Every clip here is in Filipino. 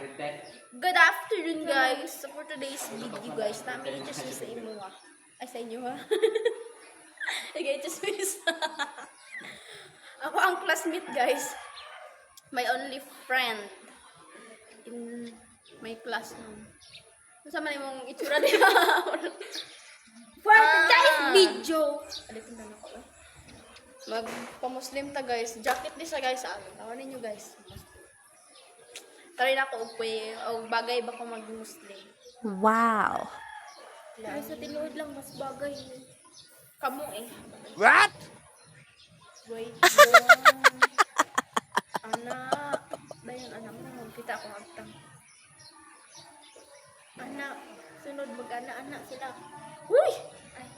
Good afternoon, guys. So for today's video, guys, namin i-choose sa inyo ay sa inyo ha. I-choose. Ako ang classmate, guys. My only friend in my class nun. Ano sa man mong itsura din for today's video. Alitin na ako eh. Magpa-Muslim ta, guys. Jacket din sa guys sa akin. Tawanin nyo, guys. Try na ako o bagay ba ko mag-Muslim. Wow. Ay, sa tinuod lang mas bagay. Kamu eh. What? Wait lang. Anak. Dayan, anak mo. Kita ako agtang. Anak. Sunod mag-anak-anak sila. Uy! Ay.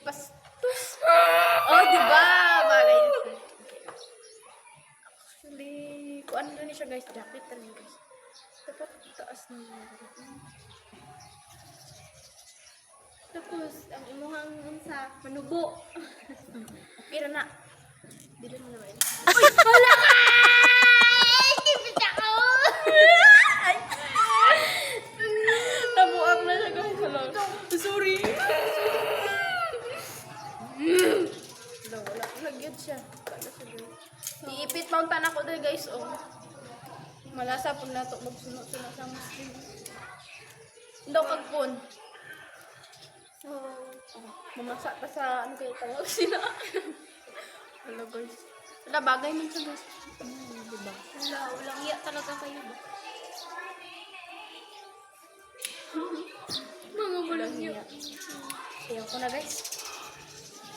Pastos. Oh, diba? Bagay. Actually, kung ano na siya, guys. Jacket talaga, guys. Dapat taas na yun. Tapos, ang imuhang sa manubo. Okay na. Dili mo naman. Uy! Hala! Tipid ako! Nabuak na siya, guys. Hala. Sorry. Wala. Nagyod siya. Wala siya, guys. Iipit mountain ako dahil, guys. Oh. Malasa po na ito. Magsunod-sunod sa Muslim. Hindi ako kagpon. So, mamasa pa sa ano kayo tawag sila. Wala, guys. Wala, bagay man siya, guys. Diba? Wala, walang iya talaga kayo ba? Mga walang iya. Ayaw ko na, guys.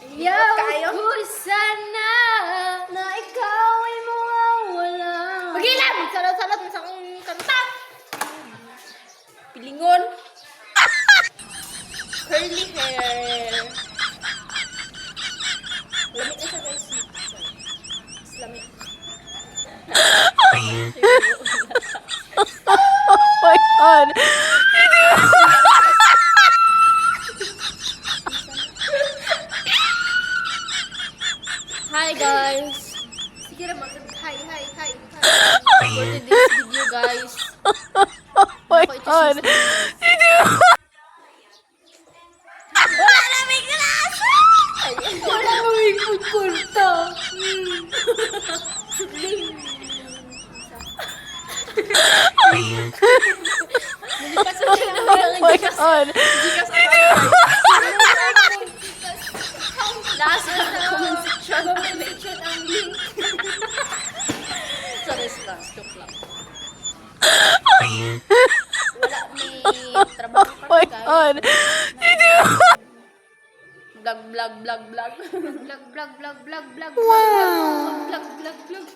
Ayaw ko sana na ikaw ay mawawala. Magilan! Salot-salot mo sa akong kanta. Pilingon. Curly hair. Lamit na siya, guys. Lamit. Oh my God. Hi, guys. Sige na, hi. For today's video, guys. Oh my God. Wala na may klase! Wala na may pagpunta. Oh my God. Nasa comment section ang link. Sorry, joke lang. Wala may trabaho Oh pa my guys. God. Vlog. Wow. Vlog.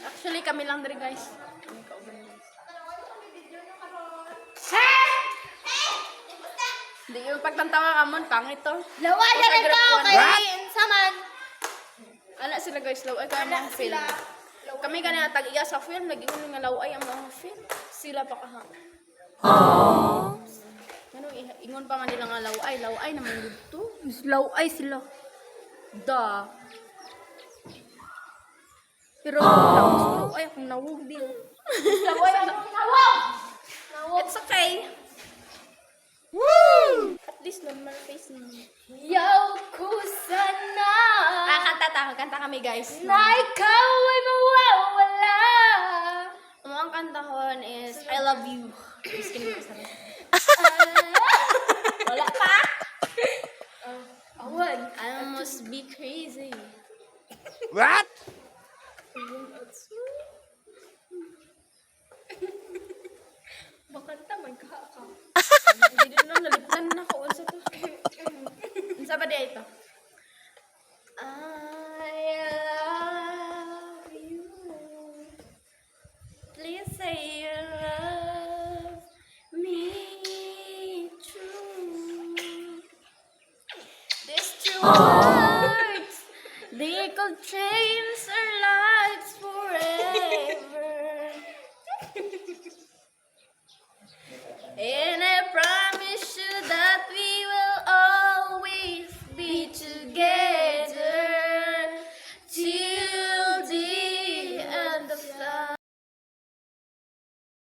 Actually, kami lang din, guys. Hindi yung pagtantawa ka mo, pangit to. Lawa na rin to, kay Insaman. Ala sila, guys, laway ka mga film. Kami kanina tag-iya sa film, naging nga laway ang mga film. Sila pa kaha. Ano, ingon pa man nila nga laway naman dito. Laway sila. Da. Pero, laway akong nawog din. Laway akong nawog! It's okay. Woo! At least normal face naman. Yaw ko sana Kanta kami, guys. na ikaw ay mawawala. Ang kantahon is I Love You. Just kidding. Wala pa. Awan. I must be crazy. What? Makanta man ka. Hindi din lang naliplan na ko. Unsa ba di ito? I love you. Please say you love me true. These two words, they could change